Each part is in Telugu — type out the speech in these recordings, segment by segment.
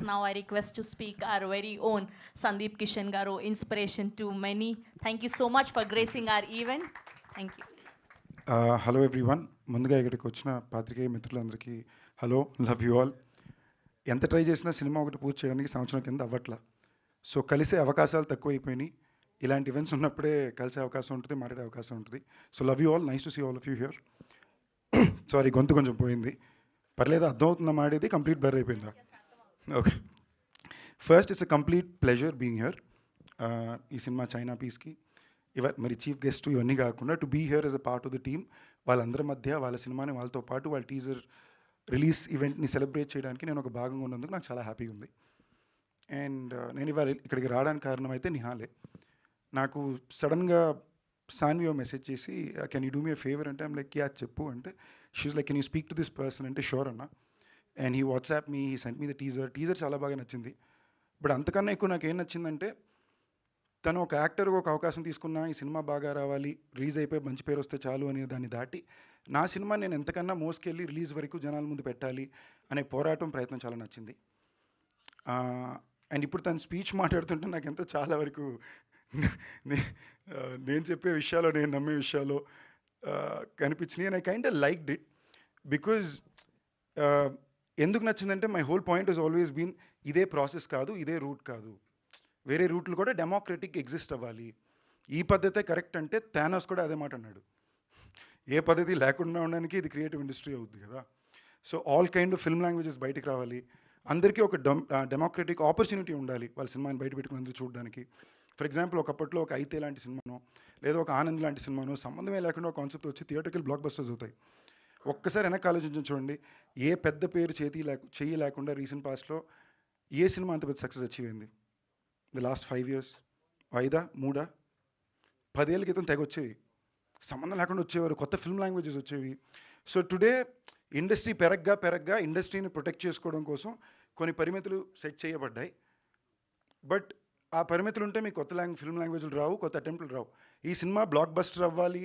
Now I request to speak our very own Sandeep Kishan Garu, inspiration to many. Thank you so much for gracing our event. Thank you. Hello everyone. ముందుగా ఇక్కడికి వచ్చిన పాత్రికేయ మిత్రులందరికీ హలో, లవ్ యూ ఆల్. ఎంత ట్రై చేసినా సినిమా ఒకటి పూర్తి చేయడానికి సంవత్సరం కింద అవ్వట్లా. సో కలిసే అవకాశాలు తక్కువైపోయినాయి. ఇలాంటి ఈవెంట్స్ ఉన్నప్పుడే కలిసే అవకాశం ఉంటుంది, మాట్లాడే అవకాశం ఉంటుంది. So love you all, nice to see all of you here. Sorry, గొంతు కొంచెం పోయింది. పర్లేదు, అర్థమవుతుందా మాడేది? కంప్లీట్ బ్లర్ అయిపోయిందా? Okay. First, it's a complete pleasure being here. ఈ సినిమా చైనా పీస్కి మరి చీఫ్ గెస్ట్ ఇవన్నీ కాకుండా to be here as a part of the team. వాళ్ళందరి మధ్య వాళ్ళ సినిమాని వాళ్ళతో పాటు వాళ్ళ టీజర్ రిలీజ్ ఈవెంట్ని సెలబ్రేట్ చేయడానికి నేను ఒక భాగంగా ఉన్నందుకు నాకు చాలా హ్యాపీగా ఉంది. అండ్ నేను ఇవాళ ఇక్కడికి రావడానికి కారణం అయితే నిహాలే. నాకు సడన్గా సాన్వియో మెసేజ్ చేసి can you do me a favour అంటే ఐమ్ లైక్ యా చెప్పు అంటే she's like can you speak to this person అంటే షూర్ అన్న. And he WhatsApp me, he sent me the teaser చాలా బాగా నచ్చింది. బట్ అంతకన్నా ఎక్కువ నాకు ఏం నచ్చిందంటే తను ఒక యాక్టర్గా ఒక అవకాశం తీసుకున్నా ఈ సినిమా బాగా రావాలి, రిలీజ్ అయిపోయి మంచి పేరు వస్తే చాలు అనే దాన్ని దాటి నా సినిమా నేను ఎంతకన్నా మోసుకెళ్ళి రిలీజ్ వరకు జనాల ముందు పెట్టాలి అనే పోరాటం ప్రయత్నం చాలా నచ్చింది. అండ్ ఇప్పుడు తను స్పీచ్ మాట్లాడుతుంటే నాకు ఎంతో చాలా వరకు నేను చెప్పే విషయాలు, నేను నమ్మే విషయాలు కనిపించినాయి. And I kind of liked it because ఎందుకు నచ్చిందంటే my whole point is always been ఇదే ప్రాసెస్ కాదు, ఇదే రూట్ కాదు, వేరే రూట్లు కూడా డెమోక్రటిక్ ఎగ్జిస్ట్ అవ్వాలి. ఈ పద్ధతే కరెక్ట్ అంటే థానోస్ కూడా అదే మాట అన్నాడు. ఏ పద్ధతి లేకుండా ఉండడానికి ఇది క్రియేటివ్ ఇండస్ట్రీ అవుద్ది కదా. So all kind of film languages బయటికి రావాలి, అందరికీ ఒక డెమోక్రటిక్ ఆపర్చునిటీ ఉండాలి వాళ్ళ సినిమాని బయట పెట్టుకుని అందరూ చూడడానికి. ఫర్ ఎగ్జాంపుల్, ఒకప్పట్లో ఒక అయితే లాంటి సినిమానో లేదా ఒక ఆనంద్ లాంటి సినిమానో సంబంధమే లేకుండా ఒక కాన్సెప్ట్ వచ్చి థియేటర్కి బ్లాక్ బస్టర్స్ అవుతాయి. ఒక్కసారి వెనక్కి ఆలోచించి చూడండి, ఏ పెద్ద పేరు చెయ్యి లేకుండా రీసెంట్ పాస్ట్లో ఏ సినిమా అంత పెద్ద సక్సెస్ అచీవ్ అయింది? ది లాస్ట్ 5 years, 5 3 10 ఏళ్ళ క్రితం తెగ వచ్చేవి, సంబంధం లేకుండా వచ్చేవారు, కొత్త ఫిల్మ్ లాంగ్వేజెస్ వచ్చేవి. సో టుడే ఇండస్ట్రీ పెరగ్గా ఇండస్ట్రీని ప్రొటెక్ట్ చేసుకోవడం కోసం కొన్ని పరిమితులు సెట్ చేయబడ్డాయి. బట్ ఆ పరిమితులు ఉంటే మీకు కొత్త ఫిల్మ్ లాంగ్వేజ్లు రావు, కొత్త అటెంప్ట్లు రావు. ఈ సినిమా బ్లాక్ బస్టర్ అవ్వాలి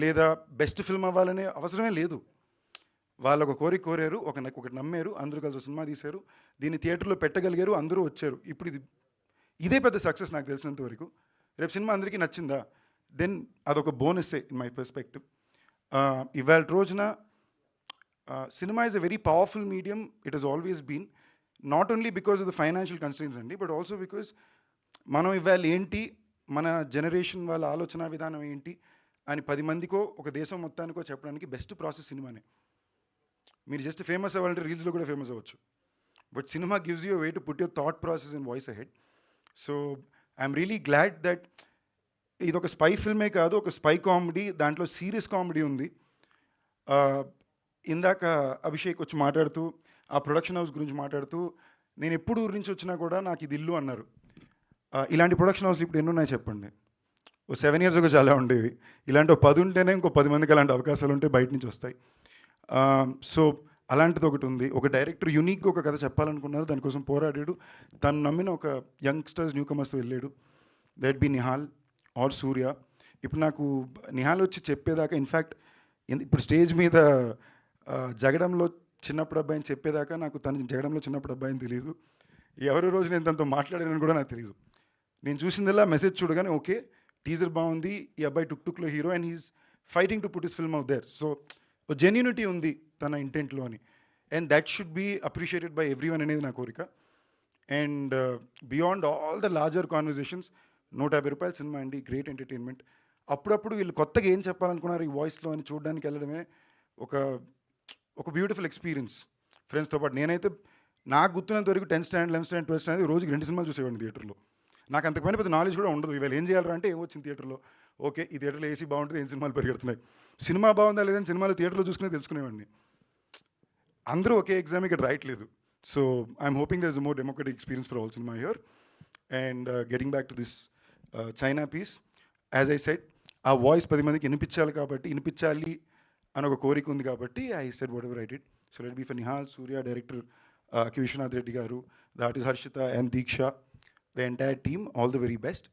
లేదా బెస్ట్ ఫిల్మ్ అవ్వాలనే అవసరమే లేదు. వాళ్ళు ఒక కోరిక కోరారు, ఒకటి నమ్మారు, అందరూ కలిసి సినిమా తీశారు, దీన్ని థియేటర్లో పెట్టగలిగారు, అందరూ వచ్చారు. ఇప్పుడు ఇదే పెద్ద సక్సెస్ నాకు తెలిసినంత వరకు. రేపు సినిమా అందరికీ నచ్చిందా, దెన్ అదొక బోనస్సే ఇన్ మై పర్స్పెక్టివ్. ఇవాళ రోజున cinema is a very powerful medium. It has always been, not only because of the financial constraints అండి, బట్ ఆల్సో బికాస్ మనం ఇవాళ ఏంటి, మన జనరేషన్ వాళ్ళ ఆలోచన విధానం ఏంటి అని 10 మందికో ఒక దేశం మొత్తానికో చెప్పడానికి బెస్ట్ ప్రాసెస్ సినిమానే. మీరు జస్ట్ ఫేమస్ అవ్వాలంటే రీల్స్లో కూడా ఫేమస్ అవ్వచ్చు, but cinema gives you way to put your thought process and voice ahead. So I'm really glad that ఇది ఒక స్పై ఫిల్మే కాదు, ఒక స్పై కామెడీ, దాంట్లో సీరియస్ కామెడీ ఉంది. ఇందాక అభిషేక్ వచ్చి మాట్లాడుతూ ఆ ప్రొడక్షన్ హౌస్ గురించి మాట్లాడుతూ, నేను ఎప్పుడు ఊరి నుంచి వచ్చినా కూడా నాకు ఇది ఇల్లు అన్నారు. ఇలాంటి ప్రొడక్షన్ హౌస్లు ఇప్పుడు ఎన్ని ఉన్నాయి చెప్పండి? ఓ 7 years ago చాలా ఉండేవి. ఇలాంటి 10 ఉంటేనే ఇంకో 10 మందికి అలాంటి అవకాశాలు ఉంటే బయట నుంచి వస్తాయి. సో అలాంటిది ఒకటి ఉంది. ఒక డైరెక్టర్ యూనిక్గా ఒక కథ చెప్పాలనుకున్నారు, దానికోసం పోరాడాడు, తను నమ్మిన ఒక యంగ్స్టర్స్ న్యూ కమర్స్తో వెళ్ళాడు. దట్ బి నిహాల్ ఆర్ సూర్య. ఇప్పుడు నాకు నిహాల్ వచ్చి చెప్పేదాకా, ఇన్ఫ్యాక్ట్ ఇప్పుడు స్టేజ్ మీద జగడంలో చిన్నప్పుడు అబ్బాయిని చెప్పేదాకా నాకు తను జగడంలో చిన్నప్పుడు అబ్బాయిని తెలియదు. ఎవరి రోజు నేను తనతో మాట్లాడానని కూడా నాకు తెలియదు. నేను చూసిందల్లా మెసేజ్ చూడగానే ఓకే టీజర్ బాగుంది, ఈ అబ్బాయి టుక్లో hero and he's fighting to put his film out there. So genuinity ఉంది తన ఇంటెంట్లో అని, and that should be appreciated by everyone అనేది నా కోరిక. And beyond all the larger conversations, 150 రూపాయల సినిమా అండి, గ్రేట్ ఎంటర్టైన్మెంట్. అప్పుడప్పుడు వీళ్ళు కొత్తగా ఏం చెప్పాలనుకున్నారు ఈ వాయిస్లో అని చూడడానికి వెళ్ళడమే ఒక బ్యూటిఫుల్ ఎక్స్పీరియన్స్ ఫ్రెండ్స్తో పాటు. నేనైతే నాకు గుర్తున్నంత వరకు 10th standard 11th standard 12th standard రోజుకి 2 సినిమాలు చూసేవాడిని థియేటర్లో. నాకు అంతకుపైన పెద్ద నాలెడ్జ్ కూడా ఉండదు. ఇవాళ ఏం చేయాలంటే అంటే ఏమొచ్చింది థియేటర్లో, ఓకే ఈ థియేటర్లో ఏసీ బాగుంటుంది, ఏం సినిమాలు పరిగెడుతున్నాయి, సినిమా బాగుందా లేదని సినిమాలు థియేటర్లో చూసుకునే తెలుసుకునేవాడిని. అందరూ ఒకే ఎగ్జామ్ ఇక్కడ రాయట్లేదు. So I'm hoping there is more democratic experience for all cinema here. And getting back to this China piece, as I said, ఆ వాయిస్ 10 మందికి వినిపించాలి అని ఒక కోరిక ఉంది కాబట్టి I said whatever I did. So let be for Nihal, Surya, director కి విశ్వనాథ్ రెడ్డి గారు, the artist Harshitha and Deeksha, the entire team, all the very best.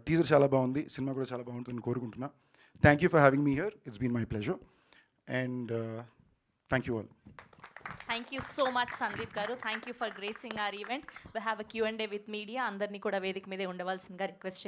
Teaser చాలా బాగుంది, సినిమా కూడా చాలా బాగుంటుందని కోరుకుంటున్నా. Thank you for having me here, it's been my pleasure, and thank you all. Thank you so much Sandeep గారు. Thank you for gracing our event. We have a Q&A with media. అందరినీ కూడా వేదిక మీదే ఉండవలసిందిగా రిక్వెస్ట్ చేస్తున్నాను.